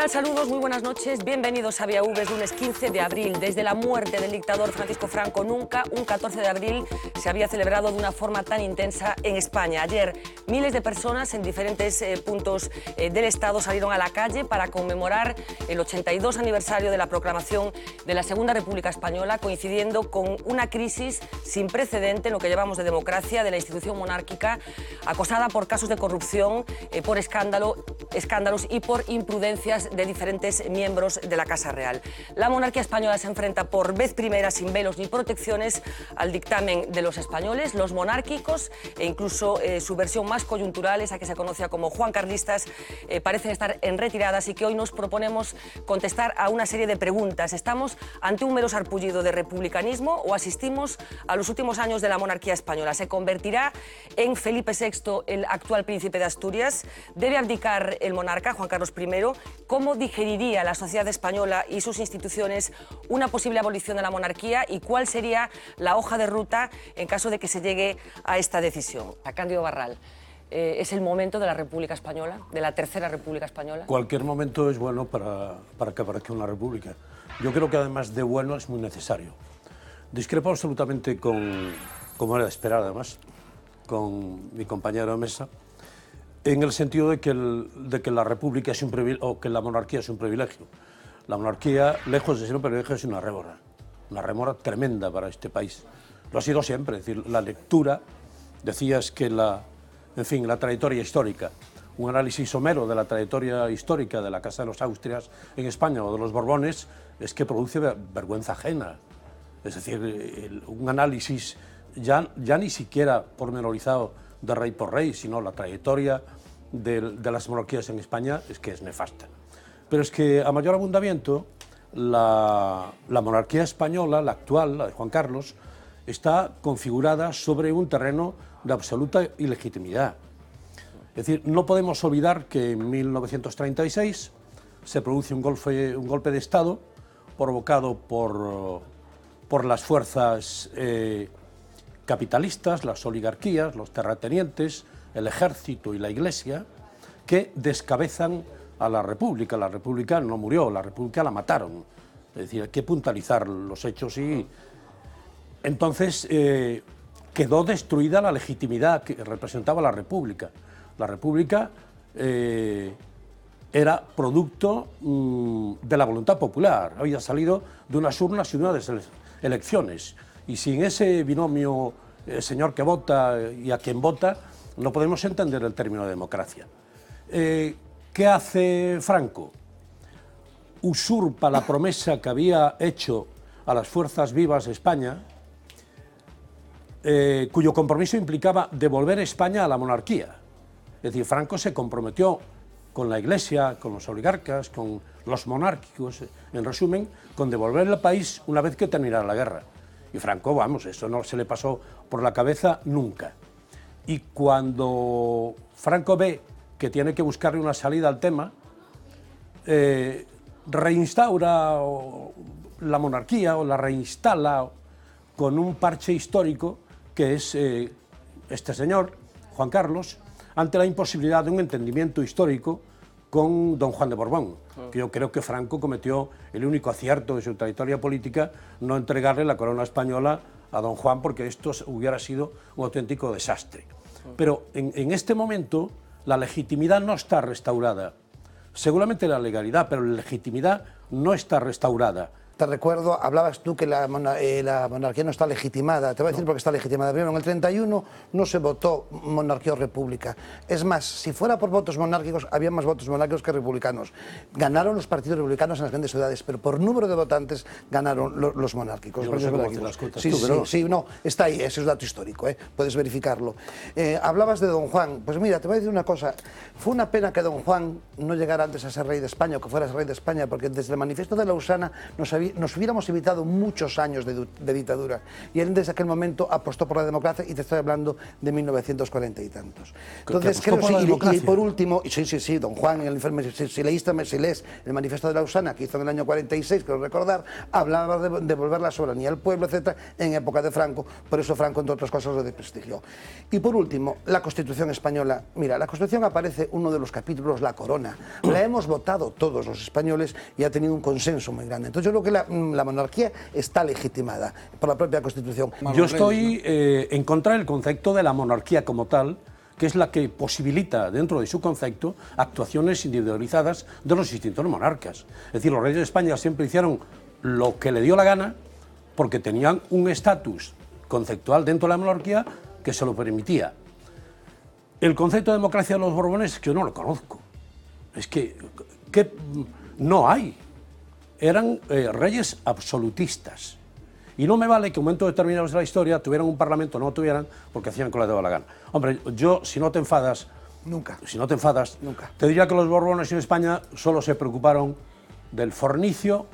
tal? Saludos, muy buenas noches. Bienvenidos a Vía V, es lunes 15 de abril. Desde la muerte del dictador Francisco Franco, nunca un 14 de abril se había celebrado de una forma tan intensa en España. Ayer, miles de personas en diferentes puntos del Estado salieron a la calle para conmemorar el 82 aniversario de la proclamación de la Segunda República Española, coincidiendo con una crisis sin precedente en lo que llevamos de democracia de la institución monárquica, acosada por casos de corrupción, por escándalos y por imprudencias de diferentes miembros de la Casa Real. La monarquía española se enfrenta por vez primera, sin velos ni protecciones, al dictamen de los españoles, los monárquicos e incluso su versión más coyuntural, esa que se conoce como juancarlistas, parecen estar en retirada, así que hoy nos proponemos contestar a una serie de preguntas. ¿Estamos ante un mero sarpullido de republicanismo o asistimos a los últimos años de la monarquía española? ¿Se convertirá en Felipe VI el actual príncipe de Asturias? ¿Debe abdicar el monarca Juan Carlos I? ¿Cómo digeriría la sociedad española y sus instituciones una posible abolición de la monarquía y cuál sería la hoja de ruta en caso de que se llegue a esta decisión? A Cándido Barral, ¿es el momento de la República Española, de la Tercera República Española? Cualquier momento es bueno para que aparezca una república. Yo creo que además de bueno es muy necesario. Discrepo absolutamente como era de esperar además, con mi compañero de mesa, en el sentido de que la república es un privilegio, o que la monarquía es un privilegio. La monarquía, lejos de ser un privilegio, es una rémora tremenda para este país. Lo ha sido siempre, es decir, la lectura, decías que la trayectoria histórica, un análisis somero de la trayectoria histórica de la Casa de los Austrias en España o de los Borbones, es que produce vergüenza ajena. Es decir, un análisis ya ni siquiera pormenorizado de rey por rey, sino la trayectoria de las monarquías en España es que es nefasta. Pero es que a mayor abundamiento la monarquía española, la actual, la de Juan Carlos, está configurada sobre un terreno de absoluta ilegitimidad. Es decir, no podemos olvidar que en 1936 se produce un golpe de Estado provocado por las fuerzas capitalistas, las oligarquías, los terratenientes, el ejército y la Iglesia, que descabezan a la República. La República no murió, la República la mataron. Es decir, hay que puntualizar los hechos y entonces quedó destruida la legitimidad que representaba la República. La República era producto de la voluntad popular, había salido de unas urnas y de unas elecciones. Y sin ese binomio, señor que vota y a quien vota, no podemos entender el término de democracia. ¿Qué hace Franco? Usurpa la promesa que había hecho a las fuerzas vivas de España, cuyo compromiso implicaba devolver España a la monarquía. Es decir, Franco se comprometió con la Iglesia, con los oligarcas, con los monárquicos, en resumen, con devolver el país una vez que terminara la guerra. Y Franco, vamos, eso no se le pasó por la cabeza nunca. Y cuando Franco ve que tiene que buscarle una salida al tema, reinstaura la monarquía o la reinstala con un parche histórico que es este señor, Juan Carlos, ante la imposibilidad de un entendimiento histórico con don Juan de Borbón, que yo creo que Franco cometió el único acierto de su trayectoria política, no entregarle la corona española a don Juan, porque esto hubiera sido un auténtico desastre. Pero en este momento la legitimidad no está restaurada. Seguramente la legalidad, pero la legitimidad no está restaurada. Te recuerdo, hablabas tú que la monarquía no está legitimada. Te voy a decir por qué está legitimada. Primero, en el 31 no se votó monarquía o república. Es más, si fuera por votos monárquicos, había más votos monárquicos que republicanos. Ganaron los partidos republicanos en las grandes ciudades, pero por número de votantes ganaron los monárquicos. Yo no sé cómo hacen las cuentas sí, tú, pero... sí, no, está ahí, ese es dato histórico, puedes verificarlo. Hablabas de don Juan. Pues mira, te voy a decir una cosa. Fue una pena que don Juan no llegara antes a ser rey de España o que fuera rey de España, porque desde el manifiesto de Lausana nos había nos hubiéramos evitado muchos años de dictadura. Y él desde aquel momento apostó por la democracia, y te estoy hablando de 1940 y tantos. Entonces, creo y por último, sí, don Juan, en el informe, si lees el manifiesto de Lausana, que hizo en el año 46, creo recordar, hablaba de devolver la soberanía al pueblo, etcétera, en época de Franco. Por eso Franco, entre otras cosas, lo desprestigió. Y por último, la Constitución española. Mira, la Constitución aparece uno de los capítulos, la corona. La hemos votado todos los españoles y ha tenido un consenso muy grande. Entonces yo creo que la monarquía está legitimada por la propia Constitución. Yo estoy en contra del concepto de la monarquía como tal, que es la que posibilita, dentro de su concepto, actuaciones individualizadas de los distintos monarcas. Es decir, los reyes de España siempre hicieron lo que le dio la gana porque tenían un estatus conceptual dentro de la monarquía que se lo permitía. El concepto de democracia de los Borbones es que yo no lo conozco. Es que no hay. Eran reyes absolutistas. Y no me vale que en momentos determinados de la historia tuvieran un parlamento o no tuvieran, porque hacían con la daba la gana. Hombre, yo, si no te enfadas, nunca, te diría que los Borbones en España solo se preocuparon del fornicio,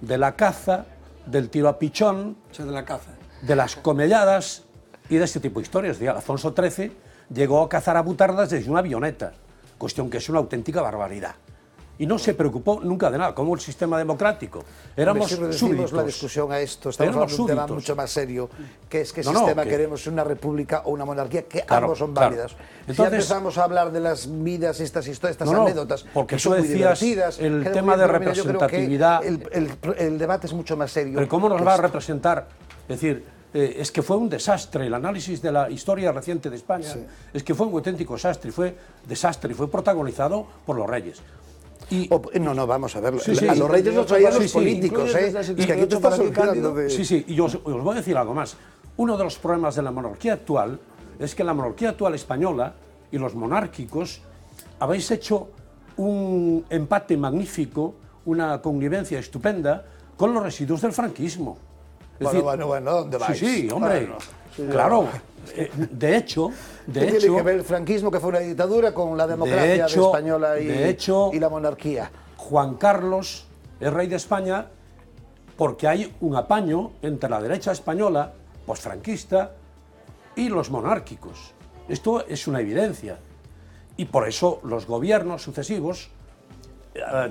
de la caza, del tiro a pichón, de las comelladas y de este tipo de historias. Alfonso XIII llegó a cazar a butardas desde una avioneta, cuestión que es una auténtica barbaridad. Y no se preocupó nunca de nada, como el sistema democrático. Éramos súbditos. La discusión a esto, estamos hablando de un tema mucho más serio, que es qué sistema queremos, una república o una monarquía, que ambos son válidas. Entonces, si ya empezamos a hablar de las vidas, estas historias, estas anécdotas, porque que son muy divertidas, el tema de representatividad. El debate es mucho más serio. Pero ¿cómo nos va a representar? Es decir, es que fue un desastre, el análisis de la historia reciente de España, es que fue un auténtico desastre, y fue protagonizado por los reyes. No, vamos a ver, a los reyes los traían los políticos, es que aquí te estás olvidando de... Sí, y os voy a decir algo más. Uno de los problemas de la monarquía actual es que la monarquía actual española y los monárquicos habéis hecho un empate magnífico, una convivencia estupenda con los residuos del franquismo. Bueno, ¿dónde vais? Sí, hombre, claro. De hecho... ¿Qué tiene que ver el franquismo, que fue una dictadura, con la democracia española y la monarquía? Juan Carlos es rey de España porque hay un apaño entre la derecha española, posfranquista, y los monárquicos. Esto es una evidencia. Y por eso los gobiernos sucesivos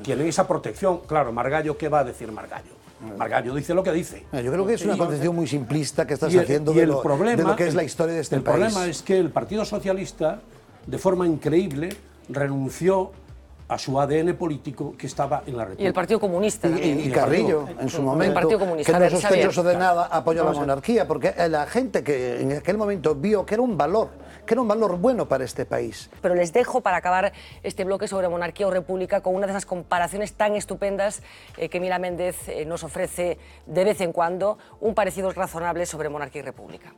tienen esa protección. Claro, Margallo, ¿qué va a decir Margallo? Margallo dice lo que dice. Yo creo que es una concepción muy simplista que estás haciendo de lo que es la historia de este país. El problema es que el Partido Socialista, de forma increíble, renunció a su ADN político que estaba en la República. Y el Partido Comunista también. Y Carrillo, en su momento, que no es sospechoso de nada, apoyó la monarquía, porque la gente que en aquel momento vio que era un valor bueno para este país. Pero les dejo para acabar este bloque sobre monarquía o república con una de esas comparaciones tan estupendas que Mila Méndez nos ofrece de vez en cuando, un parecido razonable sobre monarquía y república.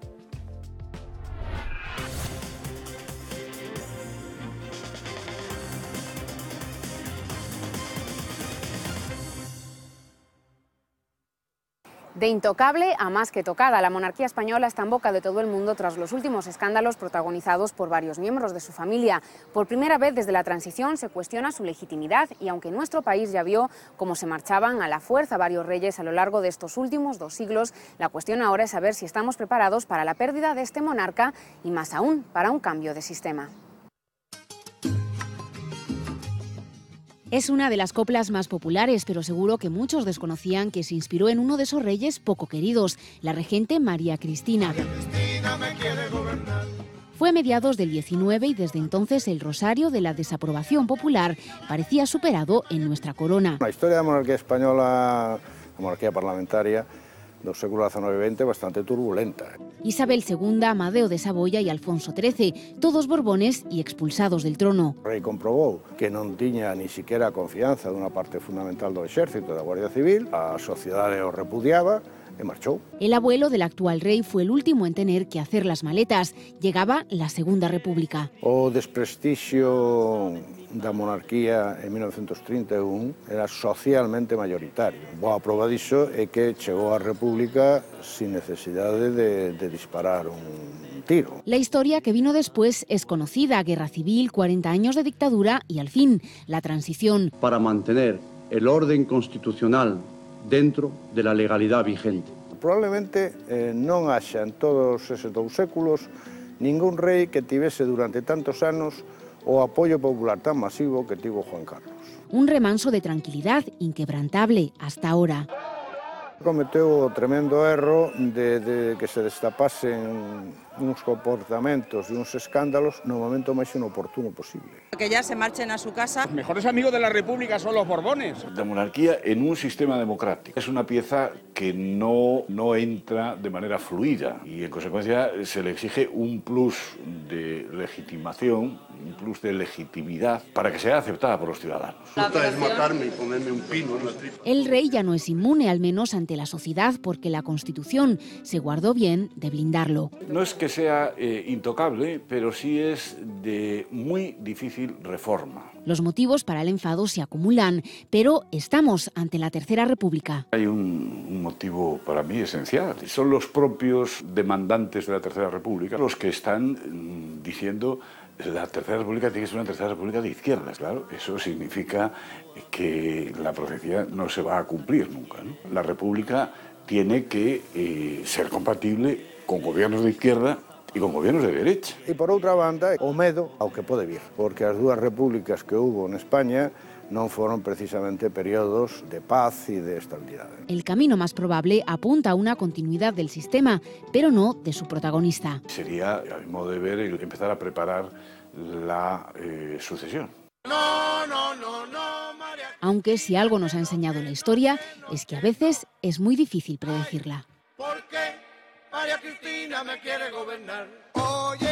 De intocable a más que tocada, la monarquía española está en boca de todo el mundo tras los últimos escándalos protagonizados por varios miembros de su familia. Por primera vez desde la transición se cuestiona su legitimidad y aunque nuestro país ya vio cómo se marchaban a la fuerza varios reyes a lo largo de estos últimos 2 siglos, la cuestión ahora es saber si estamos preparados para la pérdida de este monarca y más aún para un cambio de sistema. Es una de las coplas más populares, pero seguro que muchos desconocían que se inspiró en uno de esos reyes poco queridos, la regente María Cristina. Fue a mediados del 19 y desde entonces el rosario de la desaprobación popular parecía superado en nuestra corona. La historia de la monarquía española, la monarquía parlamentaria, del século XIX y XX, bastante turbulenta. Isabel II, Amadeo de Saboya y Alfonso XIII, todos borbones y expulsados del trono. O rei comprobou que non tiña ni siquiera a confianza dunha parte fundamental do exército e da Guardia Civil, a sociedade o repudiaba e marchou. El abuelo del actual rey fue el último en tener que hacer las maletas. Llegaba la Segunda República. O desprestixio da monarquía en 1931 era socialmente mayoritario. Boa prova diso é que chegou a República sin necesidade de disparar un tiro. La historia que vino después es conocida: guerra civil, 40 años de dictadura y al fin la transición. Para mantener el orden constitucional dentro de la legalidad vigente. Probablemente non haxa en todos eses 2 séculos ningún rei que tivese durante tantos anos o apoio popular tan masivo que tivo Juan Carlos. Un remanso de tranquilidad inquebrantable hasta ahora. Cometeu o tremendo erro de que se destapasen uns comportamentos e uns escándalos no momento máis inoportuno posible. Que ya se marchen a su casa. Los mejores amigos de la República son los Borbones. La monarquía en un sistema democrático es una pieza que no entra de manera fluida y en consecuencia se le exige un plus de legitimación, un plus de legitimidad para que sea aceptada por los ciudadanos. Es matarme y ponerme un pino en la tripa. El rey ya no es inmune, al menos ante la sociedad, porque la Constitución se guardó bien de blindarlo. No es que sea intocable, pero sí es de muy difícil reforma. Los motivos para el enfado se acumulan, pero estamos ante la Tercera República. Hay un motivo para mí esencial. Son los propios demandantes de la Tercera República los que están diciendo la Tercera República tiene que ser una Tercera República de izquierdas. Claro, eso significa que la profecía no se va a cumplir nunca, ¿no? La República tiene que ser compatible con gobiernos de izquierda e con gobiernos de derecha. E por outra banda, o medo ao que pode vir, porque as 2 repúblicas que hubo en España non foron precisamente períodos de paz e de estabilidade. El camino más probable apunta a una continuidad del sistema, pero no de su protagonista. Sería, a mi modo de ver, empezar a preparar la sucesión. Aunque si algo nos ha enseñado la historia es que a veces es muy difícil predecirla. María Cristina me quiere gobernar. Oye,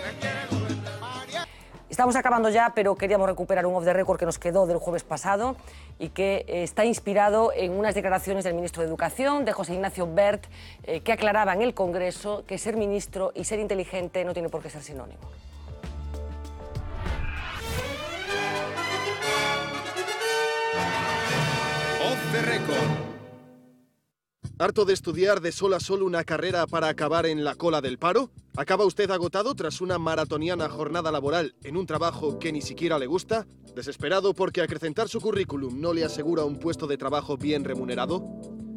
me quiere gobernar. María... Estamos acabando ya, pero queríamos recuperar un off the record que nos quedó del jueves pasado y que está inspirado en unas declaraciones del ministro de Educación, de José Ignacio Wert, que aclaraba en el Congreso que ser ministro y ser inteligente no tiene por qué ser sinónimo. Off the record. ¿Harto de estudiar de sol a sol una carrera para acabar en la cola del paro? ¿Acaba usted agotado tras una maratoniana jornada laboral en un trabajo que ni siquiera le gusta? ¿Desesperado porque acrecentar su currículum no le asegura un puesto de trabajo bien remunerado?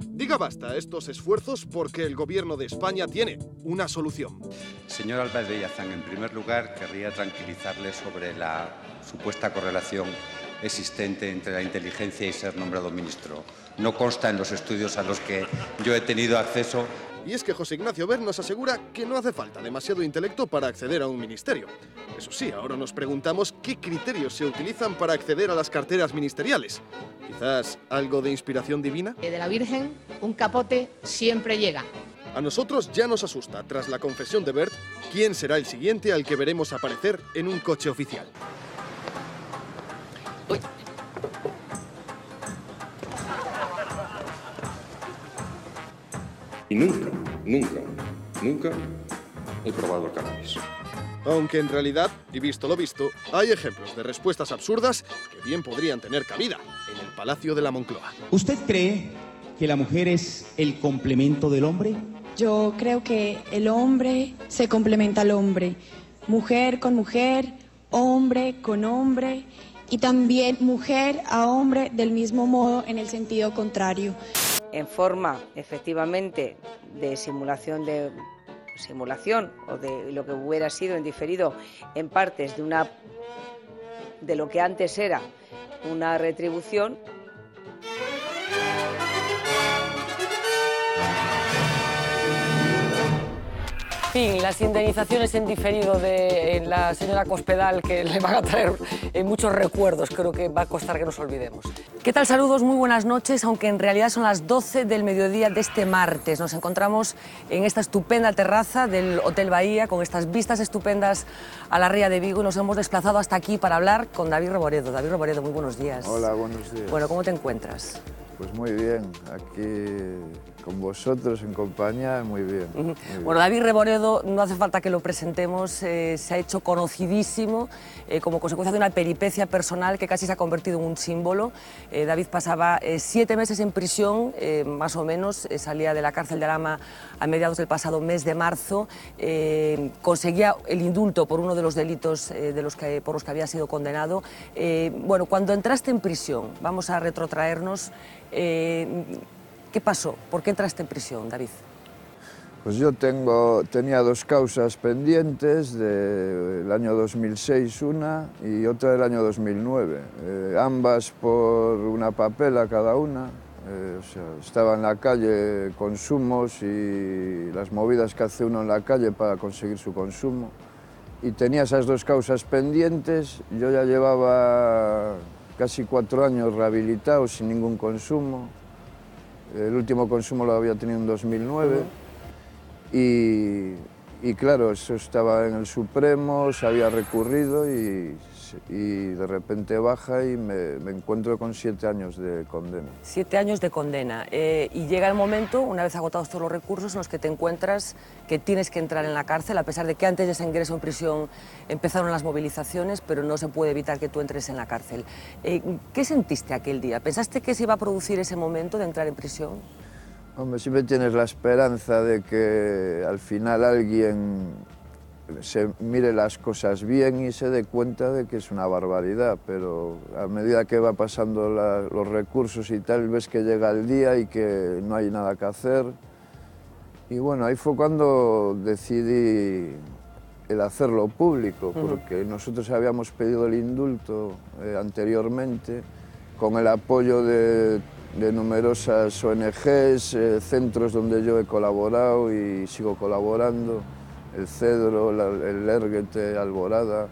Diga basta a estos esfuerzos porque el Gobierno de España tiene una solución. Señor Álvarez de Illazán, en primer lugar querría tranquilizarle sobre la supuesta correlación existente entre la inteligencia y ser nombrado ministro. No consta en los estudios a los que yo he tenido acceso. Y es que José Ignacio Wert nos asegura que no hace falta demasiado intelecto para acceder a un ministerio. Eso sí, ahora nos preguntamos qué criterios se utilizan para acceder a las carteras ministeriales. ¿Quizás algo de inspiración divina? De la Virgen, un capote siempre llega. A nosotros ya nos asusta, tras la confesión de Wert, quién será el siguiente al que veremos aparecer en un coche oficial. Uy. Y nunca he probado el cannabis. Aunque en realidad, y visto lo visto, hay ejemplos de respuestas absurdas que bien podrían tener cabida en el Palacio de la Moncloa. ¿Usted cree que la mujer es el complemento del hombre? Yo creo que el hombre se complementa al hombre. Mujer con mujer, hombre con hombre y también mujer a hombre del mismo modo en el sentido contrario. En forma, efectivamente, de simulación o de lo que hubiera sido en diferido en partes de lo que antes era una retribución. En fin, las indemnizaciones en diferido de la señora Cospedal, que le van a traer muchos recuerdos, creo que va a costar que nos olvidemos. ¿Qué tal? Saludos, muy buenas noches, aunque en realidad son las 12 del mediodía de este martes. Nos encontramos en esta estupenda terraza del Hotel Bahía, con estas vistas estupendas a la ría de Vigo, y nos hemos desplazado hasta aquí para hablar con David Reboredo. David Reboredo, muy buenos días. Hola, buenos días. Bueno, ¿cómo te encuentras? Pues muy bien, aquí con vosotros en compañía, muy bien. Muy Bueno, David Reboredo, no hace falta que lo presentemos, se ha hecho conocidísimo como consecuencia de una peripecia personal que casi se ha convertido en un símbolo. David pasaba 7 meses en prisión, más o menos, salía de la cárcel de Alhama a mediados del pasado mes de marzo, conseguía el indulto por uno de los delitos por los que había sido condenado. Bueno, cuando entraste en prisión, vamos a retrotraernos, ¿qué pasó? ¿Por qué entraste en prisión, David? Pues yo tenía 2 causas pendientes, del año 2006 una y otra del año 2009, ambas por una papela cada una. O sea, estaba en la calle consumos y las movidas que hace uno en la calle para conseguir su consumo. Y tenía esas 2 causas pendientes, yo ya llevaba casi 4 años rehabilitado sin ningún consumo. El último consumo lo había tenido en 2009 y claro, eso estaba en el Supremo, se había recurrido y de repente baja y me encuentro con 7 años de condena. 7 años de condena y llega el momento, una vez agotados todos los recursos, en los que te encuentras que tienes que entrar en la cárcel, a pesar de que antes de ese ingreso en prisión empezaron las movilizaciones, pero no se puede evitar que tú entres en la cárcel. ¿Qué sentiste aquel día? ¿Pensaste que se iba a producir ese momento de entrar en prisión? Hombre, siempre tienes la esperanza de que al final alguien se mire las cosas bien y se dé cuenta de que es una barbaridad, pero a medida que va pasando los recursos y tal, ves que llega el día y que no hay nada que hacer. Y bueno, ahí fue cuando decidí el hacerlo público, porque nosotros habíamos pedido el indulto anteriormente, con el apoyo de numerosas ONGs, centros donde yo he colaborado y sigo colaborando, el Cedro, el Lerguete, Alborada,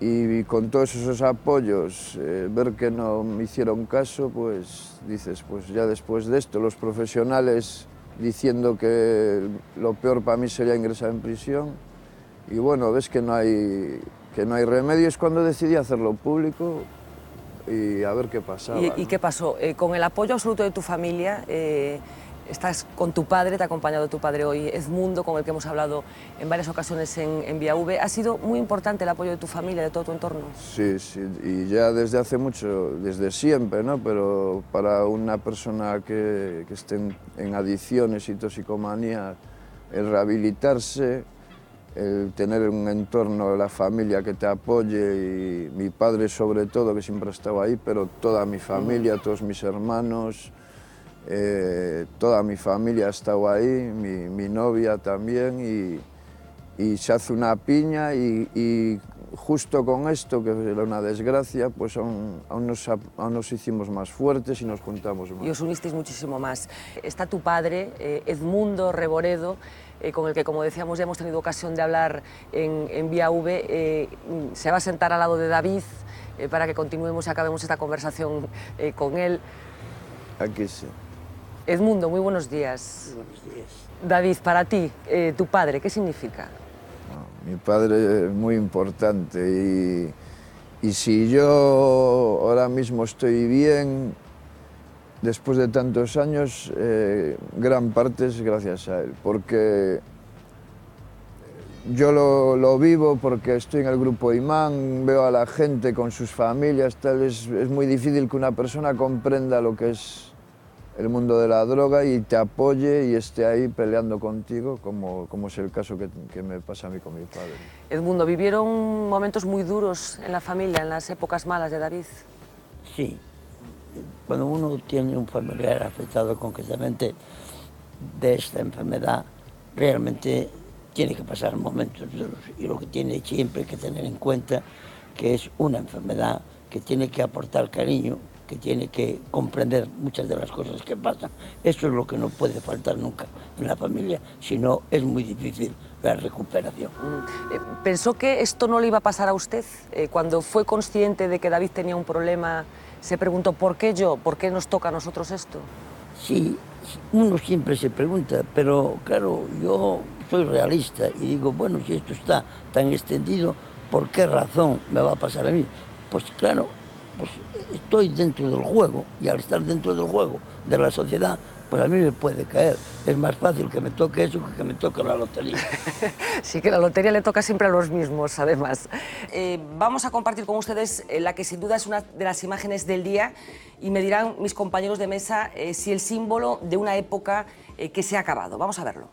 y con todos esos apoyos, ver que no me hicieron caso, pues dices, pues ya después de esto, los profesionales diciendo que lo peor para mí sería ingresar en prisión, y bueno, ves que no hay remedio, es cuando decidí hacerlo público y a ver qué pasaba. ¿Y qué pasó? Con el apoyo absoluto de tu familia, estás con tu padre, te ha acompañado tu padre hoy, Edmundo, con el que hemos hablado en varias ocasiones en Vía V. ¿Ha sido muy importante el apoyo de tu familia, de todo tu entorno? Sí, sí, y ya desde hace mucho, desde siempre, ¿no? Pero para una persona que esté en adicciones y toxicomanía, el rehabilitarse, el tener un entorno, la familia que te apoye, y mi padre sobre todo, que siempre ha estado ahí, pero toda mi familia, todos mis hermanos, toda mi familia ha estado ahí, mi novia también, y se hace una piña y justo con esto, que era una desgracia, pues aún nos hicimos más fuertes y nos juntamos más. Y os unisteis muchísimo más. Está tu padre, Edmundo Reboredo, con el que, como decíamos, ya hemos tenido ocasión de hablar en Vía V. Se va a sentar al lado de David para que continuemos y acabemos esta conversación con él. Aquí sí. Edmundo, muy buenos días. Buenos días. David, para ti, tu padre, ¿qué significa? Mi padre es muy importante y si yo ahora mismo estoy bien, después de tantos años, gran parte es gracias a él, porque yo lo vivo, porque estoy en el grupo Imán, veo a la gente con sus familias, tal, es muy difícil que una persona comprenda lo que es el mundo de la droga y te apoye y esté ahí peleando contigo, como es el caso que me pasa a mí con mi padre. Edmundo, ¿vivieron momentos muy duros en la familia, en las épocas malas de David? Sí. Cuando uno tiene un familiar afectado concretamente de esta enfermedad, realmente tiene que pasar momentos duros, y lo que tiene siempre que tener en cuenta que es una enfermedad que tiene que aportar cariño, que tiene que comprender muchas de las cosas que pasan. Eso es lo que no puede faltar nunca en la familia, si no es muy difícil la recuperación. ¿Pensó que esto no le iba a pasar a usted? Cuando fue consciente de que David tenía un problema, se preguntó, ¿por qué yo? ¿Por qué nos toca a nosotros esto? Sí, uno siempre se pregunta, pero claro, yo soy realista y digo, bueno, si esto está tan extendido, ¿por qué razón me va a pasar a mí? Pues claro, pues estoy dentro del juego, y al estar dentro del juego de la sociedad, pues a mí me puede caer. Es más fácil que me toque eso que me toque la lotería. Sí, que la lotería le toca siempre a los mismos, además. Vamos a compartir con ustedes la que sin duda es una de las imágenes del día y me dirán mis compañeros de mesa si el símbolo de una época que se ha acabado. Vamos a verlo.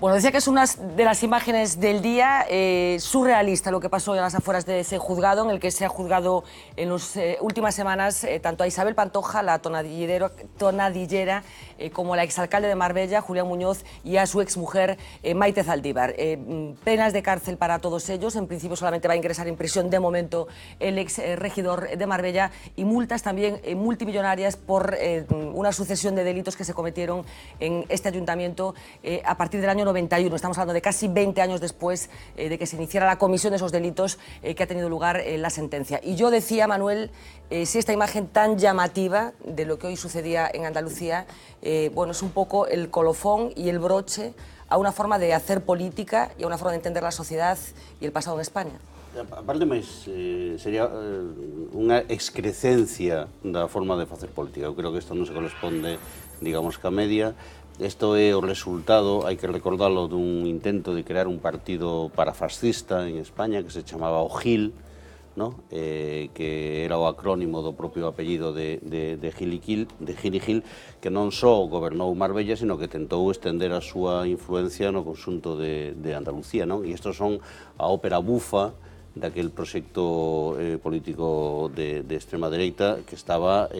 Bueno, decía que es una de las imágenes del día, surrealista lo que pasó en las afueras de ese juzgado, en el que se ha juzgado en las últimas semanas tanto a Isabel Pantoja, la tonadillera, como a la exalcalde de Marbella, Julián Muñoz, y a su exmujer, Maite Zaldívar. Penas de cárcel para todos ellos. En principio solamente va a ingresar en prisión de momento el ex regidor de Marbella, y multas también multimillonarias por una sucesión de delitos que se cometieron en este ayuntamiento a partir del año 91. Estamos hablando de casi 20 años después de que se iniciara la comisión de esos delitos que ha tenido lugar la sentencia. Y yo decía, Manuel, si esta imagen tan llamativa de lo que hoy sucedía en Andalucía, bueno, es un poco el colofón y el broche a una forma de hacer política y a una forma de entender la sociedad y el pasado en España. Aparte, sería unha excrecencia da forma de facer política. Eu creo que isto non se corresponde, digamos, ca media. Isto é o resultado, hai que recordarlo, dun intento de crear un partido parafascista en España que se chamaba o GIL, ¿no? Que era o acrónimo do propio apellido de Gil y Gil, que non só gobernou Marbella, sino que tentou estender a súa influencia no conxunto de Andalucía, non? E isto son a ópera bufa daquel proxecto político de extrema dereita que estaba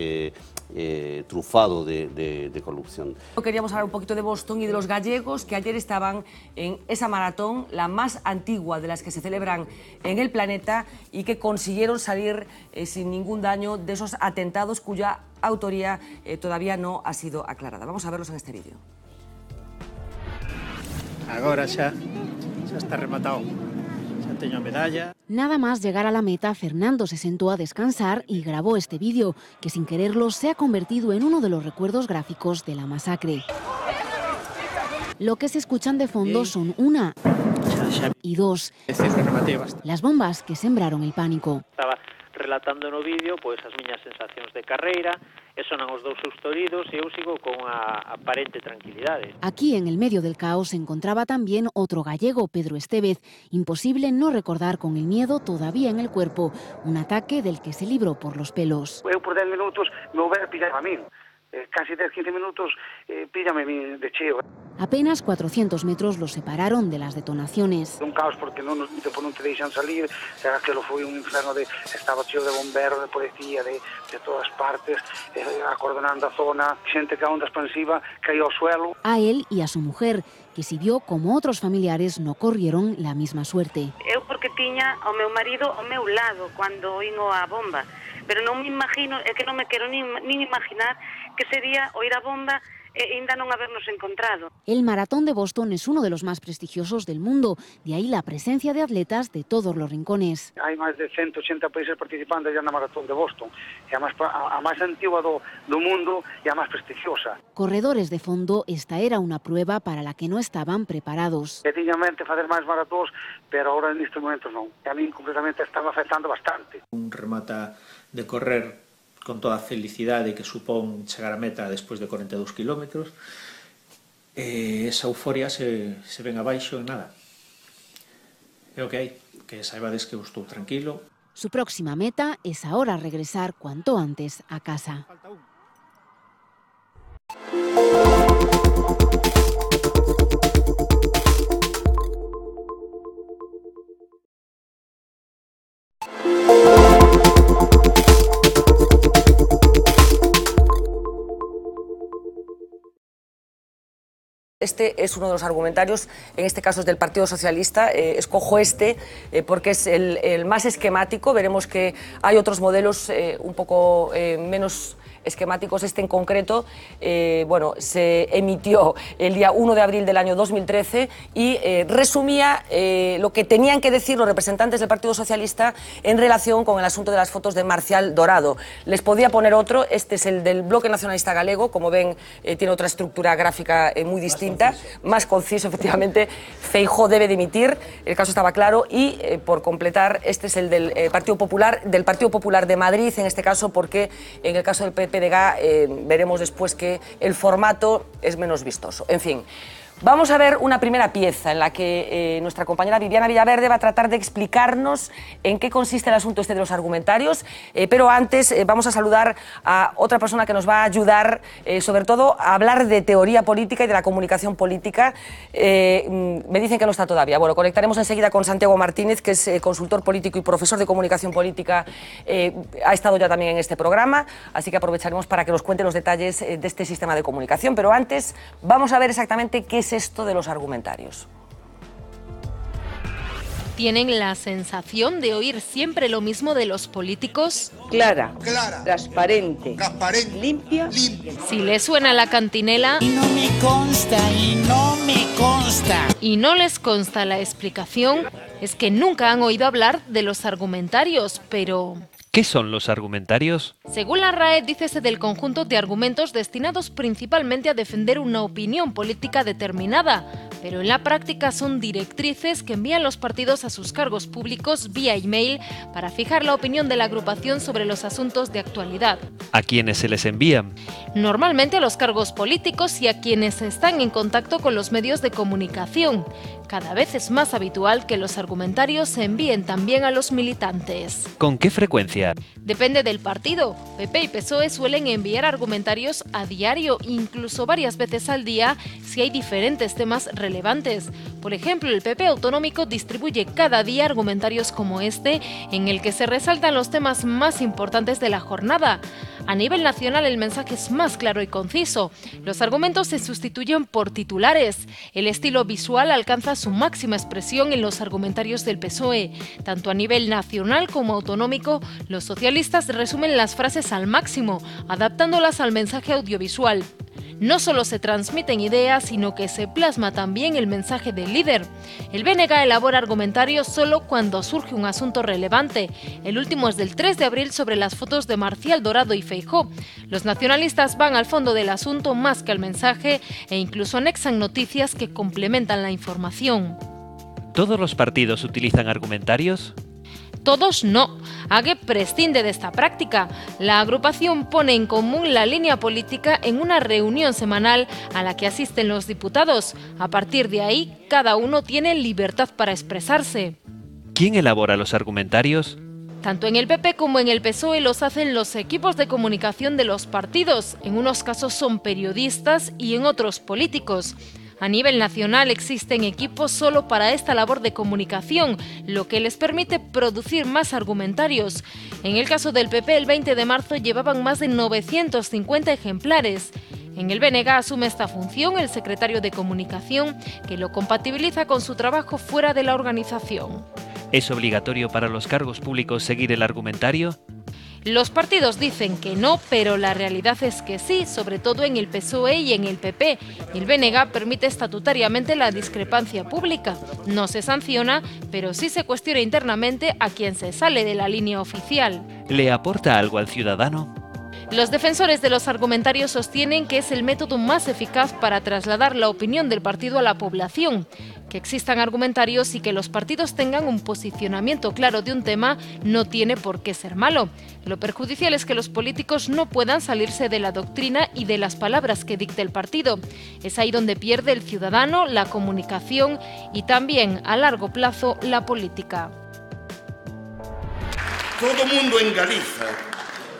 trufado de corrupción. Queríamos hablar un poquito de Boston y de los gallegos que ayer estaban en esa maratón, la más antigua de las que se celebran en el planeta, y que consiguieron salir sin ningún daño de esos atentados cuya autoría todavía no ha sido aclarada. Vamos a verlos en este vídeo. Agora xa está rematado. Teño a medalla. Nada más llegar a la meta, Fernando se sentó a descansar y grabó este vídeo, que sin quererlo se ha convertido en uno de los recuerdos gráficos de la masacre. Lo que se escuchan de fondo son una y dos, las bombas que sembraron el pánico. Estaba relatando no vídeo pois as miñas sensacións de carreira, e sonan os dous seus toridos e eu sigo con a aparente tranquilidade. Aquí, en el medio del caos, se encontraba también otro gallego, Pedro Estévez. Imposible no recordar con el miedo todavía en el cuerpo un ataque del que se libró por los pelos. Eu por 10 minutos me houver pillado a min. Casi 10-15 minutos píllame de cheo. Apenas 400 metros los separaron de las detonaciones. Un caos porque non te deixan salir, aquilo foi un inferno, estaba cheo de bomberos, de policía, de todas partes, acordonando a zona, xente que a onda expansiva caía ao suelo. A él y a su mujer, que si vio como otros familiares no corrieron la misma suerte. Eu porque tiña ao meu marido ao meu lado cando oín a bomba, pero non me imagino, é que non me quero nin imaginar que sería oír a bomba e ainda non habernos encontrado. El maratón de Boston es uno de los más prestigiosos del mundo, de ahí la presencia de atletas de todos los rincones. Hai máis de 180 países participando ya na maratón de Boston, e a máis antigua do mundo e a máis prestigiosa. Corredores de fondo, esta era una prueba para la que no estaban preparados. Tiña en mente facer máis maratóns, pero ahora nestes momentos non. A mí concretamente estaba afectando bastante. Un remata de correr con toda a felicidade que supón chegar a meta despois de 42 kilómetros, esa euforia se ven abaixo en nada. É o que hai. que saibades que eu estou tranquilo. Su próxima meta es ahora regresar cuanto antes a casa. Este es uno de los argumentarios, en este caso es del Partido Socialista. Escojo este porque es el más esquemático. Veremos que hay otros modelos un poco menos esquemáticos. Este en concreto, bueno, se emitió el día 1 de abril del año 2013 y resumía lo que tenían que decir los representantes del Partido Socialista en relación con el asunto de las fotos de Marcial Dorado. Les podía poner otro. Este es el del Bloque Nacionalista Galego. Como ven, tiene otra estructura gráfica muy distinta, más conciso, efectivamente. Feijóo debe dimitir, el caso estaba claro. Y por completar, este es el del Partido Popular de Madrid, en este caso, porque en el caso del PDG veremos después que el formato es menos vistoso. En fin, vamos a ver una primera pieza en la que nuestra compañera Viviana Villaverde va a tratar de explicarnos en qué consiste el asunto este de los argumentarios, pero antes vamos a saludar a otra persona que nos va a ayudar sobre todo a hablar de teoría política y de la comunicación política. Me dicen que no está todavía. Bueno, conectaremos enseguida con Santiago Martínez, que es consultor político y profesor de comunicación política. Ha estado ya también en este programa, así que aprovecharemos para que nos cuente los detalles de este sistema de comunicación. Pero antes vamos a ver exactamente qué es esto de los argumentarios. ¿Tienen la sensación de oír siempre lo mismo de los políticos? Clara, transparente, limpia. Si les suena la cantinela y no me consta, y no les consta la explicación, es que nunca han oído hablar de los argumentarios, pero... ¿Qué son los argumentarios? Según la RAE, dícese del conjunto de argumentos destinados principalmente a defender una opinión política determinada, pero en la práctica son directrices que envían los partidos a sus cargos públicos vía email para fijar la opinión de la agrupación sobre los asuntos de actualidad. ¿A quiénes se les envían? Normalmente a los cargos políticos y a quienes están en contacto con los medios de comunicación. Cada vez es más habitual que los argumentarios se envíen también a los militantes. ¿Con qué frecuencia? Depende del partido. PP y PSOE suelen enviar argumentarios a diario, incluso varias veces al día, si hay diferentes temas relevantes. Por ejemplo, el PP autonómico distribuye cada día argumentarios como este, en el que se resaltan los temas más importantes de la jornada. A nivel nacional el mensaje es más claro y conciso. Los argumentos se sustituyen por titulares. El estilo visual alcanza su máxima expresión en los argumentarios del PSOE. Tanto a nivel nacional como autonómico, los socialistas resumen las frases al máximo, adaptándolas al mensaje audiovisual. No solo se transmiten ideas, sino que se plasma también el mensaje del líder. El BNG elabora argumentarios solo cuando surge un asunto relevante. El último es del 3 de abril sobre las fotos de Marcial Dorado y Feijóo. Los nacionalistas van al fondo del asunto más que al mensaje e incluso anexan noticias que complementan la información. ¿Todos los partidos utilizan argumentarios? Todos no. AGE prescinde de esta práctica. La agrupación pone en común la línea política en una reunión semanal a la que asisten los diputados. A partir de ahí, cada uno tiene libertad para expresarse. ¿Quién elabora los argumentarios? Tanto en el PP como en el PSOE los hacen los equipos de comunicación de los partidos. En unos casos son periodistas y en otros políticos. A nivel nacional existen equipos solo para esta labor de comunicación, lo que les permite producir más argumentarios. En el caso del PP, el 20 de marzo llevaban más de 950 ejemplares. En el BNG asume esta función el secretario de Comunicación, que lo compatibiliza con su trabajo fuera de la organización. ¿Es obligatorio para los cargos públicos seguir el argumentario? Los partidos dicen que no, pero la realidad es que sí, sobre todo en el PSOE y en el PP. El BNG permite estatutariamente la discrepancia pública. No se sanciona, pero sí se cuestiona internamente a quien se sale de la línea oficial. ¿Le aporta algo al ciudadano? Los defensores de los argumentarios sostienen que es el método más eficaz para trasladar la opinión del partido a la población. Que existan argumentarios y que los partidos tengan un posicionamiento claro de un tema no tiene por qué ser malo. Lo perjudicial es que los políticos no puedan salirse de la doctrina y de las palabras que dicta el partido. Es ahí donde pierde el ciudadano, la comunicación y también, a largo plazo, la política. Todo o mundo en Galiza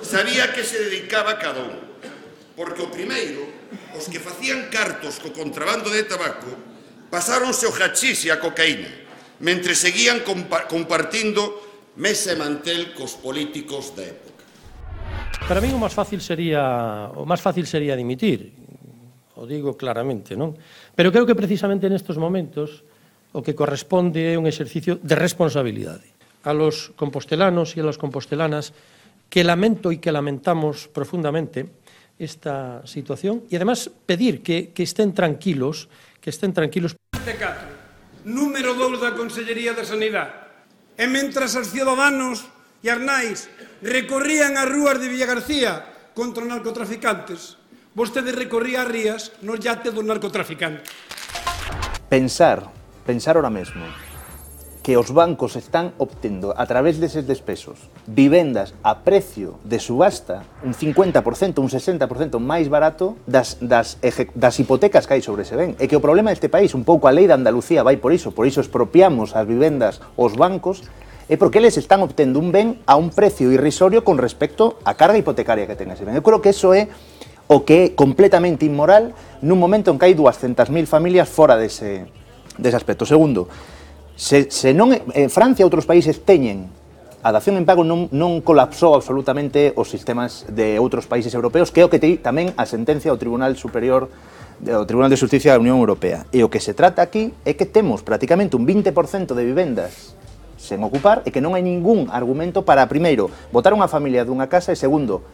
sabía que se dedicaba cada un, porque o primeiro, os que facían cartos co contrabando de tabaco, pasáronse o hachís e a cocaína, mentre seguían compartindo mesa e mantel cos políticos da época. Para min o máis fácil sería dimitir, o digo claramente, non? Pero creo que precisamente nestes momentos o que corresponde é un exercicio de responsabilidade. A los compostelanos e a las compostelanas que lamento e que lamentamos profundamente esta situación e además pedir que estén tranquilos, Número 2 da Consellería de Sanidade. E mentras os ciudadanos e as nais recorrían as rúas de Villagarcía contra os narcotraficantes, vostede recorría as rías nos yates dos narcotraficantes. Pensar ahora mesmo que os bancos están obtendo a través deses despesos vivendas a precio de subasta un 50%, un 60% máis barato das hipotecas que hai sobre ese ben. E que o problema deste país, un pouco a lei de Andalucía vai por iso expropiamos as vivendas aos bancos, é porque eles están obtendo un ben a un precio irrisorio con respecto á carga hipotecaria que ten ese ben. Eu creo que eso é o que é completamente inmoral nun momento en que hai 200.000 familias fora dese aspecto. Segundo, se non Francia e outros países teñen a dación en pago non colapsou absolutamente os sistemas de outros países europeos, que é o que ten tamén a sentencia do Tribunal Superior, do Tribunal de Justicia da Unión Europea. E o que se trata aquí é que temos prácticamente un 20% de vivendas sen ocupar e que non hai ningún argumento para, primeiro, botar unha familia dunha casa e, segundo,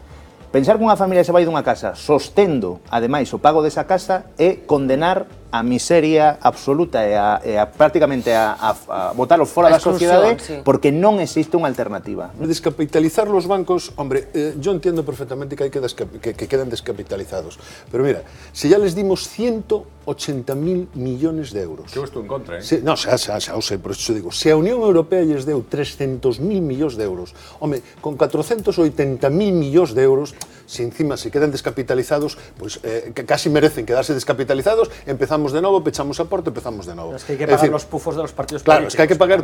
pensar que unha familia se vai dunha casa sostendo, ademais, o pago desa casa é condenar a miseria absoluta e prácticamente a botalos fora da sociedade porque non existe unha alternativa. Descapitalizar los bancos, hombre, yo entiendo perfectamente que hay que quedan descapitalizados, pero mira, si ya les dimos 180.000 millones de euros. Que eu estou en contra, No, xa o sei, por eso digo, se a Unión Europea lles deu 300.000 millóns de euros, home, con 480.000 millóns de euros, si encima se quedan descapitalizados, pues casi merecen quedarse descapitalizados, empezamos de novo, pechamos a porta, empezamos de novo. Es que hay que pagar los pufos de los partidos políticos. Claro, es que hay que pagar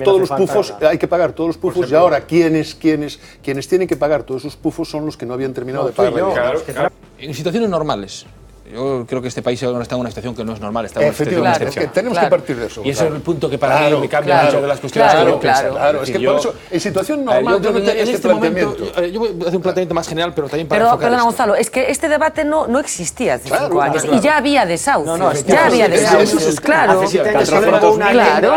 todos los pufos, y ahora quienes tienen que pagar todos esos pufos son los que no habían terminado de pagar la deuda. En situaciones normales, yo creo que este país ahora está en una situación que no es normal, está en una situación de excepción. Tenemos que partir de eso. Y ese es el punto que para mí me cambia mucho de las cuestiones que yo pienso. Claro, es que por eso, en situación normal, yo no tenía este planteamiento. Yo voy a hacer un planteamiento más general, pero también para enfocar perdona, Gonzalo, es que este debate no existía hace 5 años y ya había desahucios. Ya había desahucios, claro.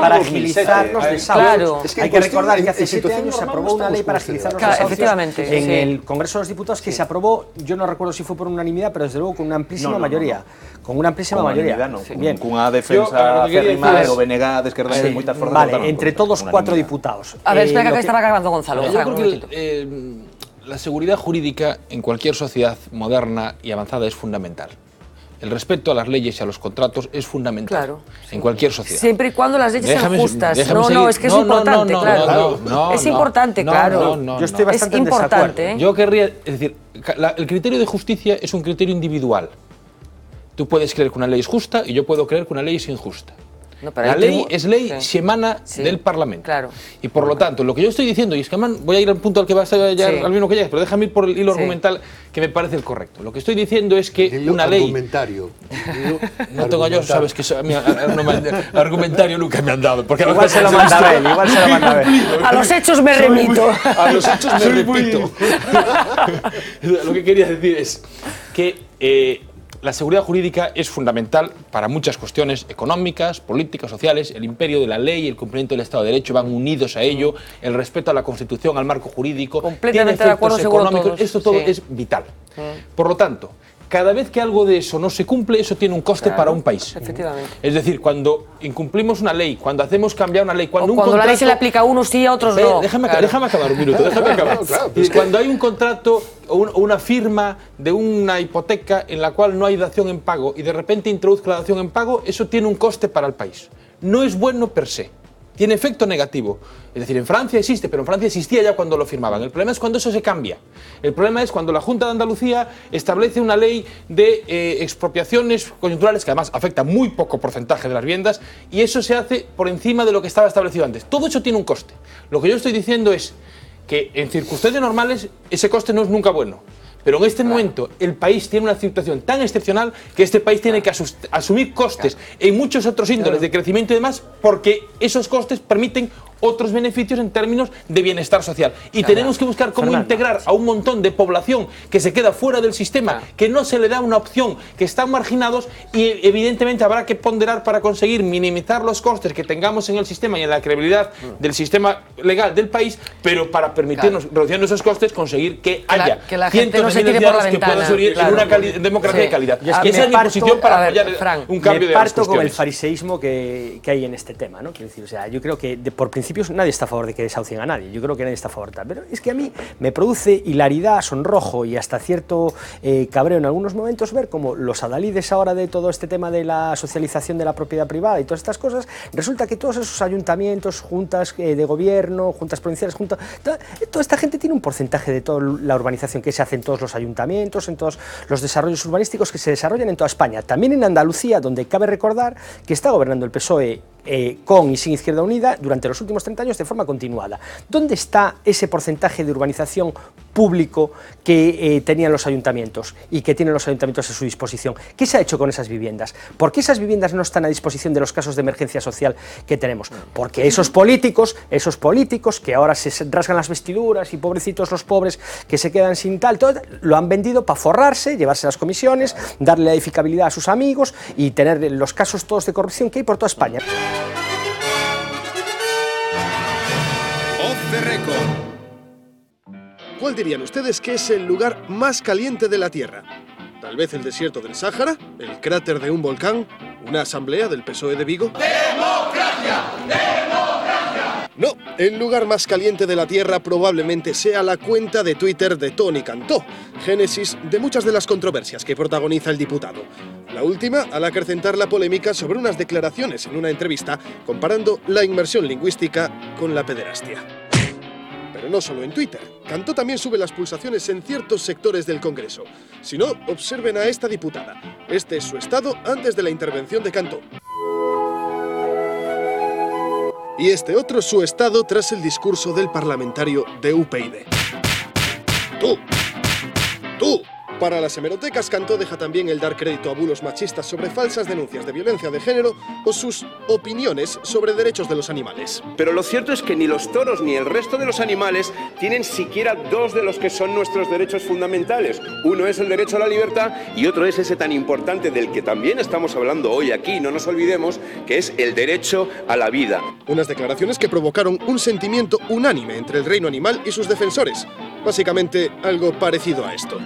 Para agilizar los desahucios. Hay que recordar que hace 7 años se aprobó una ley para agilizar los desahucios en el Congreso de los Diputados que se aprobó, yo no recuerdo si fue por unanimidad, pero desde luego con una amplísima mayoría. Con una amplísima mayoría. Cunha defensa férrima do BNG, de Esquerda e moitas forzas. Vale, entre todos 4 diputados. A ver, espera que estaba acabando Gonzalo. Yo creo que la seguridad jurídica en cualquier sociedad moderna y avanzada es fundamental. El respeto a las leyes y a los contratos es fundamental en cualquier sociedad. Siempre y cuando las leyes sean justas. No, es que es importante, claro. Es importante, claro. Yo estoy bastante en desacuerdo. Yo querría, es decir, el criterio de justicia es un criterio individual. Tú puedes creer que una ley es justa y yo puedo creer que una ley es injusta. La ley es ley si emana del Parlamento. Claro. Y por lo tanto, lo que yo estoy diciendo, y es que voy a ir al punto al que vas a llegar, al mismo que llegues, pero déjame ir por el hilo argumental que me parece el correcto. Lo que estoy diciendo es que una ley... Argumentario. No tengo yo, sabes que argumentario nunca me han dado. Porque igual se lo mandará él, igual se lo mandará él. A los hechos me remito. A los hechos me repito. Lo que quería decir es que... la seguridad jurídica es fundamental para muchas cuestiones económicas, políticas, sociales. El imperio de la ley y el cumplimiento del Estado de Derecho van unidos a ello. El respeto a la Constitución, al marco jurídico. Completamente de acuerdo, económicos. Esto todo es vital. Por lo tanto, cada vez que algo de eso no se cumple, eso tiene un coste para un país. Efectivamente. Es decir, cuando incumplimos una ley, cuando hacemos cambiar una ley, cuando la ley se le aplica a unos sí, a otros no. Déjame acabar un minuto, déjame acabar. Cuando hay un contrato o una firma de una hipoteca en la cual no hay dación en pago y de repente introduzco la dación en pago, eso tiene un coste para el país. No es bueno per se. Tiene efecto negativo. Es decir, en Francia existe, pero en Francia existía ya cuando lo firmaban. El problema es cuando eso se cambia. El problema es cuando la Junta de Andalucía establece una ley de expropiaciones coyunturales que además afecta muy poco porcentaje de las viviendas y eso se hace por encima de lo que estaba establecido antes. Todo eso tiene un coste. Lo que yo estoy diciendo es que en circunstancias normales ese coste no es nunca bueno. Pero en este momento el país tiene una situación tan excepcional que este país tiene que asumir costes en muchos otros índoles de crecimiento y demás, porque esos costes permiten otros beneficios en términos de bienestar social. Y tenemos que buscar cómo integrar a un montón de población que se queda fuera del sistema, que no se le da una opción, que están marginados, y evidentemente habrá que ponderar para conseguir minimizar los costes que tengamos en el sistema y en la credibilidad del sistema legal del país, pero para permitirnos, reduciendo esos costes, conseguir que haya cientos de miles de ciudadanos que puedan subir en una democracia de calidad. Y es que esa es mi posición para apoyar un cambio de las cuestiones. Con el fariseísmo que hay en este tema, ¿no? Quiero decir, o sea, yo creo que por principio nadie está a favor de que desahucien a nadie, yo creo que nadie está a favor de tal, pero es que a mí me produce hilaridad, sonrojo y hasta cierto cabreo en algunos momentos ver cómo los adalides ahora de todo este tema de la socialización de la propiedad privada y todas estas cosas, resulta que todos esos ayuntamientos, juntas de gobierno, juntas provinciales, toda esta gente tiene un porcentaje de toda la urbanización que se hace en todos los ayuntamientos, en todos los desarrollos urbanísticos que se desarrollan en toda España, también en Andalucía, donde cabe recordar que está gobernando el PSOE con y sin Izquierda Unida durante los últimos 30 años de forma continuada. ¿Dónde está ese porcentaje de urbanización público que tenían los ayuntamientos y que tienen los ayuntamientos a su disposición? ¿Qué se ha hecho con esas viviendas? ¿Por qué esas viviendas no están a disposición de los casos de emergencia social que tenemos? Porque esos políticos que ahora se rasgan las vestiduras y pobrecitos los pobres que se quedan sin tal, todo, lo han vendido para forrarse, llevarse las comisiones, darle la edificabilidad a sus amigos y tener los casos todos de corrupción que hay por toda España. Off the record. ¿Cuál dirían ustedes que es el lugar más caliente de la Tierra? ¿Tal vez el desierto del Sáhara? ¿El cráter de un volcán? ¿Una asamblea del PSOE de Vigo? ¡Democracia! ¡Democracia! No, el lugar más caliente de la Tierra probablemente sea la cuenta de Twitter de Toni Cantó, génesis de muchas de las controversias que protagoniza el diputado. La última, al acrecentar la polémica sobre unas declaraciones en una entrevista comparando la inmersión lingüística con la pederastia. Pero no solo en Twitter. Cantó también sube las pulsaciones en ciertos sectores del Congreso. Si no, observen a esta diputada. Este es su estado antes de la intervención de Cantó. Y este otro su estado tras el discurso del parlamentario de UPyD. ¡Tú! Para las hemerotecas, Cantó deja también el dar crédito a bulos machistas sobre falsas denuncias de violencia de género o sus opiniones sobre derechos de los animales. Pero lo cierto es que ni los toros ni el resto de los animales tienen siquiera dos de los que son nuestros derechos fundamentales. Uno es el derecho a la libertad y otro es ese tan importante del que también estamos hablando hoy aquí, no nos olvidemos, que es el derecho a la vida. Unas declaraciones que provocaron un sentimiento unánime entre el reino animal y sus defensores. Básicamente algo parecido a esto.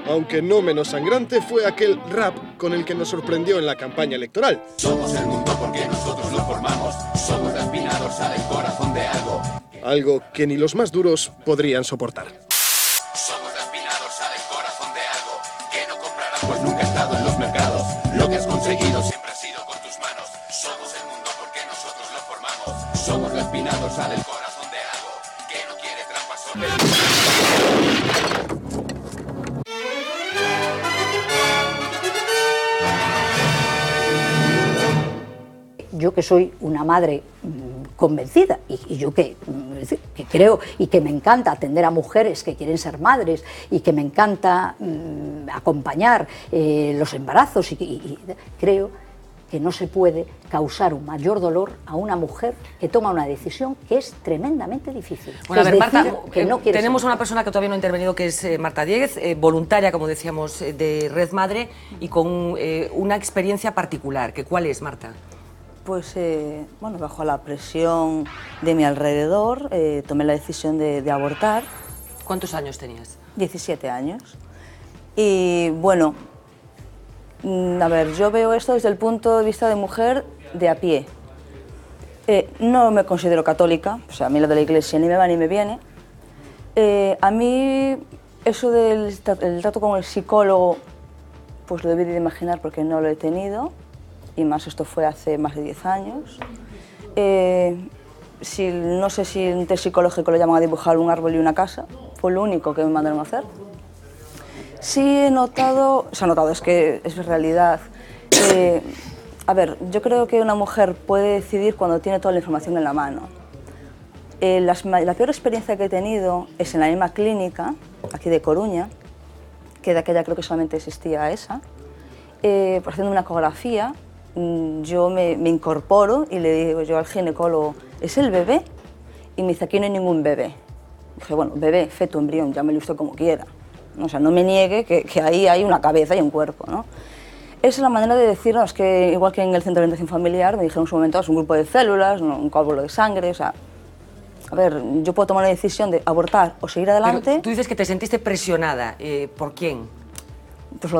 Aunque no menos sangrante fue aquel rap con el que nos sorprendió en la campaña electoral. Somos el mundo porque nosotros lo formamos. Somos la espina dorsal del corazón de algo. Algo que ni los más duros podrían soportar. Somos la espina dorsal del corazón de algo que no comprarás pues nunca ha estado en los mercados. Lo que has conseguido siempre ha sido con tus manos. Somos el mundo porque nosotros lo formamos. Somos la espina dorsal del corazón de algo que no quiere trampas sobre... Yo que soy una madre convencida y yo que creo y que me encanta atender a mujeres que quieren ser madres y que me encanta acompañar los embarazos y creo que no se puede causar un mayor dolor a una mujer que toma una decisión que es tremendamente difícil. Bueno, a ver, Marta, que no tenemos una persona que todavía no ha intervenido, que es Marta Dieguez, voluntaria, como decíamos, de Red Madre y con una experiencia particular. ¿Cuál es, Marta? Pues, bueno, bajo la presión de mi alrededor, tomé la decisión de abortar. ¿Cuántos años tenías? 17 años. Y, bueno, a ver, yo veo esto desde el punto de vista de mujer de a pie. No me considero católica, o sea, a mí lo de la iglesia ni me va ni me viene. A mí, eso del trato con el psicólogo, pues lo debí de imaginar porque no lo he tenido. Y más, esto fue hace más de 10 años. No sé si en test psicológico lo llaman a dibujar un árbol y una casa, fue lo único que me mandaron a hacer. Sí he notado, es que es realidad, A ver, yo creo que una mujer puede decidir cuando tiene toda la información en la mano. La peor experiencia que he tenido es en la misma clínica, aquí de Coruña, que de aquella creo que solamente existía esa, haciendo una ecografía, yo me incorporo y le digo yo al ginecólogo, ¿es el bebé? Y me dice, aquí no hay ningún bebé. Dije, bueno, bebé, feto, embrión, llámelo usted como quiera. O sea, no me niegue que ahí hay una cabeza y un cuerpo, ¿no? Esa es la manera de decirnos que, igual que en el centro de orientación familiar, me dijeron en su momento, es un grupo de células, un coágulo de sangre, o sea... A ver, yo puedo tomar la decisión de abortar o seguir adelante... Pero tú dices que te sentiste presionada. ¿Por quién? Pues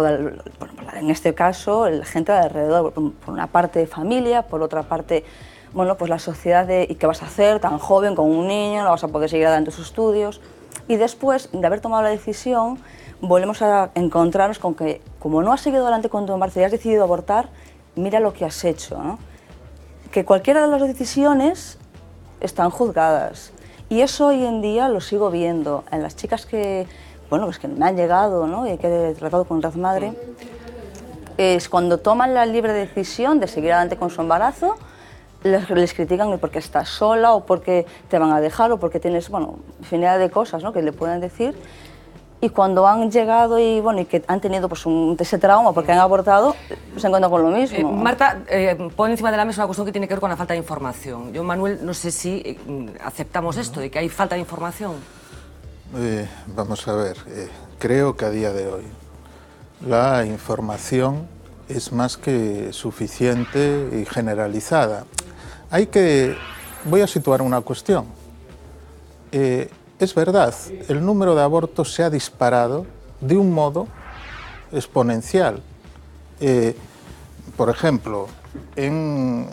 en este caso, la gente de alrededor, por una parte familia, por otra parte, bueno, pues la sociedad de ¿y qué vas a hacer tan joven con un niño? No vas a poder seguir adelante tus estudios. Y después de haber tomado la decisión, volvemos a encontrarnos con que, como no has seguido adelante con tu embarazo y has decidido abortar, mira lo que has hecho, ¿no? Que cualquiera de las decisiones están juzgadas. Y eso hoy en día lo sigo viendo en las chicas que, bueno, pues que me han llegado, ¿no? Y que he tratado con Raz Madre, es cuando toman la libre decisión de seguir adelante con su embarazo, les critican porque estás sola o porque te van a dejar o porque tienes, bueno, infinidad de cosas, ¿no? Que le pueden decir. Y cuando han llegado y, bueno, y que han tenido pues, ese trauma porque han abortado, se encuentran con lo mismo. Marta, pone encima de la mesa una cuestión que tiene que ver con la falta de información. Yo, Manuel, no sé si aceptamos esto, de que hay falta de información. Vamos a ver, creo que a día de hoy la información es más que suficiente y generalizada. Voy a situar una cuestión. Es verdad, el número de abortos se ha disparado de un modo exponencial. Por ejemplo, en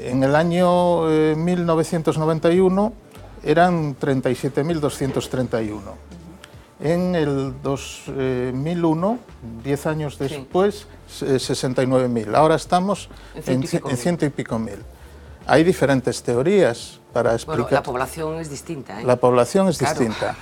el año 1991 eran 37.231. En el 2001, 10 años después, 69.000. Ahora estamos en ciento y pico mil. Hay diferentes teorías para explicar... Bueno, la población es distinta, ¿eh? La población es distinta.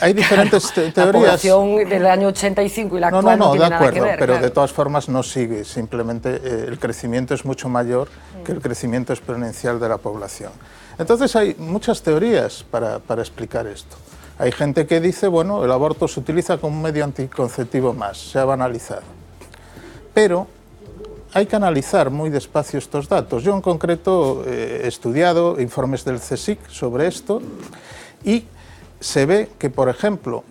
Hay diferentes teorías... La población del año 85 y la actual no tiene nada que ver. Pero de todas formas no sigue. Simplemente el crecimiento es mucho mayor que el crecimiento exponencial de la población. Entonces hay muchas teorías para explicar esto. Hay gente que dice, bueno, el aborto se utiliza como un medio anticonceptivo más, se ha banalizado. Pero hay que analizar muy despacio estos datos. Yo en concreto he estudiado informes del CSIC sobre esto y se ve que, por ejemplo,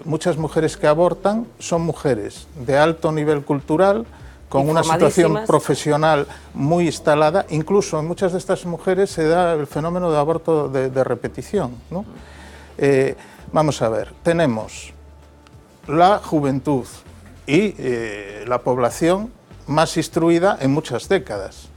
muchas mujeres que abortan son mujeres de alto nivel cultural, con una situación profesional muy instalada. Incluso en muchas de estas mujeres se da el fenómeno de aborto de repetición, ¿no? Vamos a ver, tenemos la juventud y la población más instruida en muchas décadas,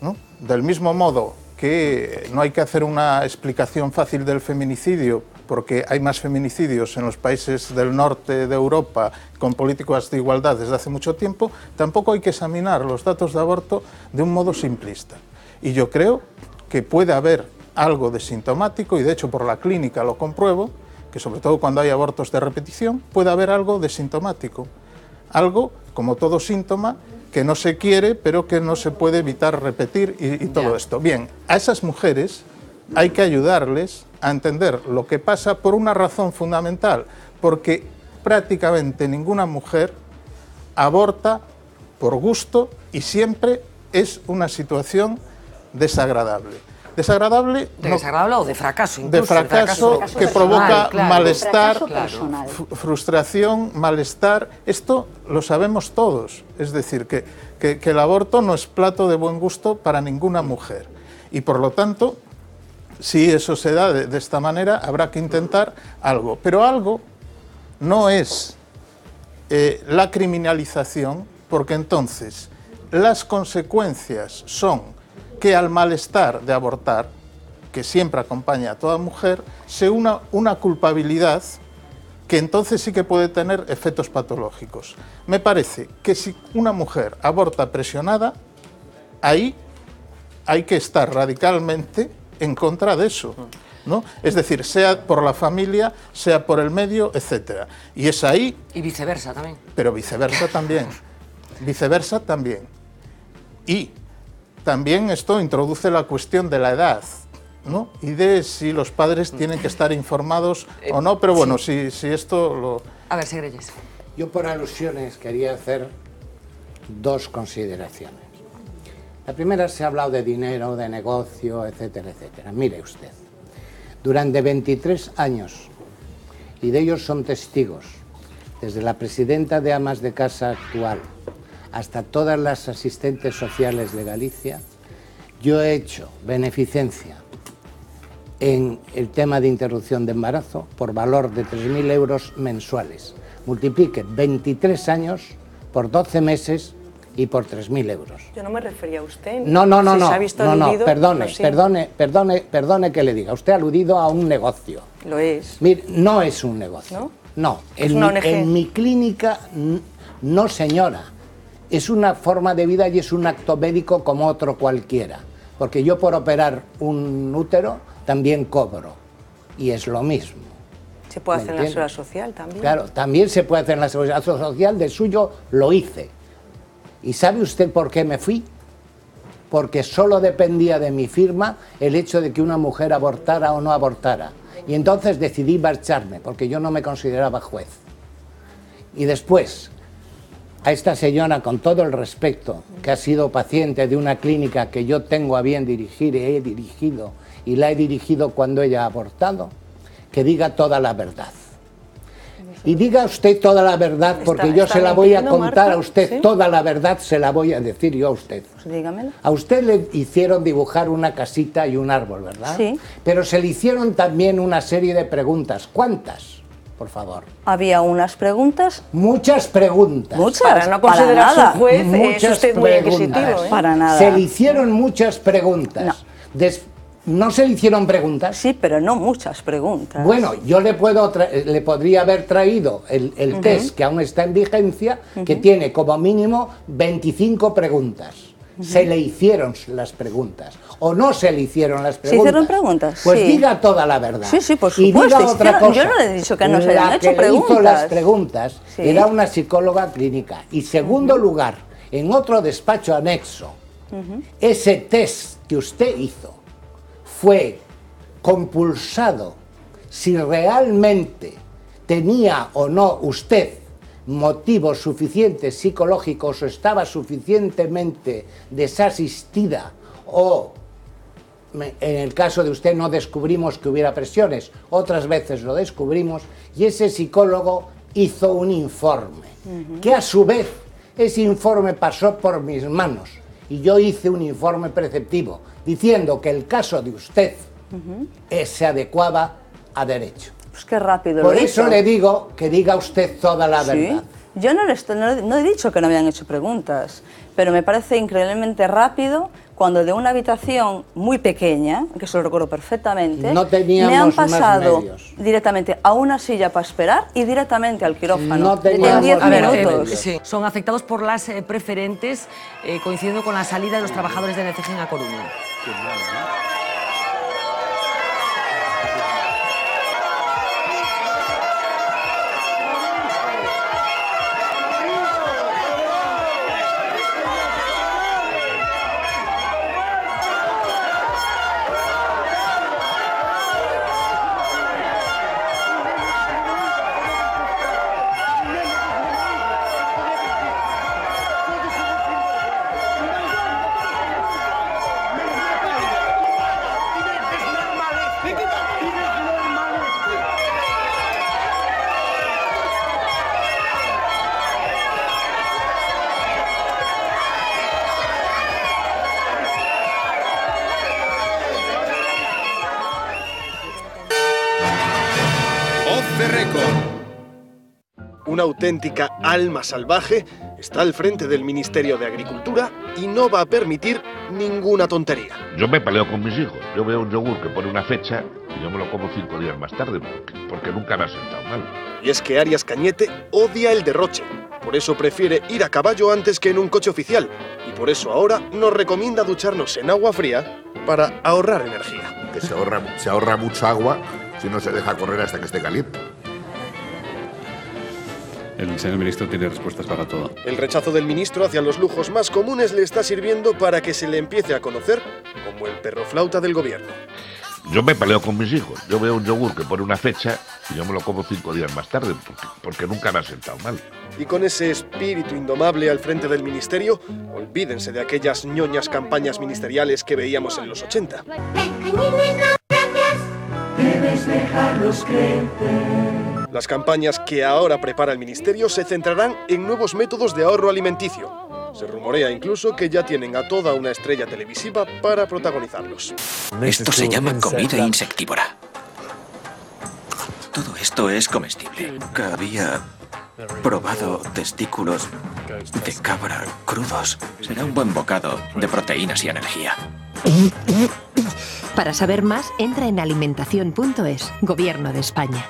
¿no? Del mismo modo que no hay que hacer una explicación fácil del feminicidio, porque hay más feminicidios en los países del norte de Europa con políticas de igualdad desde hace mucho tiempo, tampoco hay que examinar los datos de aborto de un modo simplista. Y yo creo que puede haber algo de sintomático, y de hecho por la clínica lo compruebo, que sobre todo cuando hay abortos de repetición, puede haber algo de sintomático. Algo, como todo síntoma, que no se quiere, pero que no se puede evitar repetir y todo esto. Bien, a esas mujeres hay que ayudarles a entender lo que pasa por una razón fundamental, porque prácticamente ninguna mujer aborta por gusto y siempre es una situación desagradable. Desagradable o de fracaso, incluso. De fracaso que provoca malestar, frustración, malestar. Esto lo sabemos todos. Es decir, que el aborto no es plato de buen gusto para ninguna mujer. Y por lo tanto, si eso se da de esta manera, habrá que intentar algo. Pero algo no es la criminalización, porque entonces las consecuencias son que al malestar de abortar, que siempre acompaña a toda mujer, se una una culpabilidad que entonces sí que puede tener efectos patológicos. Me parece que si una mujer aborta presionada, ahí hay que estar radicalmente en contra de eso, ¿no? Es decir, sea por la familia, sea por el medio, etc. Y es ahí... Y viceversa también. Pero viceversa también. Viceversa también. Y también esto introduce la cuestión de la edad, ¿no? Y de si los padres tienen que estar informados o no, pero bueno, si esto lo... A ver, Segrelles. Yo por alusiones quería hacer dos consideraciones. La primera, se ha hablado de dinero, de negocio, etcétera, etcétera. Mire usted, durante 23 años, y de ellos son testigos, desde la presidenta de Amas de Casa actual hasta todas las asistentes sociales de Galicia, yo he hecho beneficencia en el tema de interrupción de embarazo por valor de 3.000 euros mensuales. Multiplique 23 años por 12 meses y por 3.000 euros. Yo no me refería a usted. No, perdone que le diga. Usted ha aludido a un negocio. Lo es. Mire, no es un negocio. No. En mi clínica, no, señora. Es una forma de vida y es un acto médico como otro cualquiera. Porque yo por operar un útero también cobro. Y es lo mismo. Se puede hacer en la seguridad social también. Claro, también se puede hacer en la seguridad social. De suyo lo hice. ¿Y sabe usted por qué me fui? Porque solo dependía de mi firma el hecho de que una mujer abortara o no abortara. Y entonces decidí marcharme, porque yo no me consideraba juez. Y después, a esta señora, con todo el respeto, que ha sido paciente de una clínica que yo tengo a bien dirigir y he dirigido, y la he dirigido cuando ella ha abortado, que diga toda la verdad. Y diga usted toda la verdad, porque yo se la voy a contar a usted, ¿sí? Toda la verdad se la voy a decir yo a usted. Pues dígamelo. A usted le hicieron dibujar una casita y un árbol, ¿verdad? Sí. Pero se le hicieron también una serie de preguntas. ¿Cuántas? Por favor. Había unas preguntas. Muchas preguntas. Muchas. Para no considerarse un juez, es usted muy inquisitivo, ¿eh? Para nada. Se le hicieron muchas preguntas. No. ¿No se le hicieron preguntas? Sí, pero no muchas preguntas. Bueno, yo le podría haber traído el test que aún está en vigencia, que tiene como mínimo 25 preguntas. Se le hicieron las preguntas. ¿O no se le hicieron las preguntas? ¿Se hicieron preguntas? Pues sí. Diga toda la verdad. Sí, sí, por Y supuesto. diga otra cosa. Yo no le he dicho que no se hayan hecho preguntas. La que hizo las preguntas sí. Era una psicóloga clínica. Y segundo lugar, en otro despacho anexo, ese test que usted hizo fue compulsado si realmente tenía o no usted motivos suficientes psicológicos o estaba suficientemente desasistida o, en el caso de usted, no descubrimos que hubiera presiones, otras veces lo descubrimos, y ese psicólogo hizo un informe, que a su vez ese informe pasó por mis manos, y yo hice un informe preceptivo, diciendo que el caso de usted se adecuaba a derecho. Pues qué rápido Por lo eso hizo. le digo que diga usted toda la verdad. Yo no he dicho que no habían hecho preguntas, pero me parece increíblemente rápido cuando de una habitación muy pequeña, que eso lo recuerdo perfectamente, no teníamos me han pasado más medios. Directamente a una silla para esperar y directamente al quirófano. No teníamos en 10 minutos. Sí. Son afectados por las preferentes, coincidiendo con la salida de los trabajadores de NCG en A Coruña. Una auténtica alma salvaje está al frente del Ministerio de Agricultura y no va a permitir ninguna tontería. Yo me peleo con mis hijos. Yo veo un yogur que pone una fecha y yo me lo como 5 días más tarde porque nunca me ha sentado mal. Y es que Arias Cañete odia el derroche. Por eso prefiere ir a caballo antes que en un coche oficial. Y por eso ahora nos recomienda ducharnos en agua fría para ahorrar energía. Que se ahorra mucha agua si no se deja correr hasta que esté caliente. El señor ministro tiene respuestas para todo. El rechazo del ministro hacia los lujos más comunes le está sirviendo para que se le empiece a conocer como el perro flauta del gobierno. Yo me peleo con mis hijos. Yo veo un yogur que pone una fecha y yo me lo como 5 días más tarde, porque nunca me ha sentado mal. Y con ese espíritu indomable al frente del ministerio, olvídense de aquellas ñoñas campañas ministeriales que veíamos en los 80. Debes dejarlos crecer. Las campañas que ahora prepara el ministerio se centrarán en nuevos métodos de ahorro alimenticio. Se rumorea incluso que ya tienen a toda una estrella televisiva para protagonizarlos. Esto se llama comida insectívora. Todo esto es comestible. Nunca había probado testículos de cabra crudos. Será un buen bocado de proteínas y energía. Para saber más, entra en alimentación.es, Gobierno de España.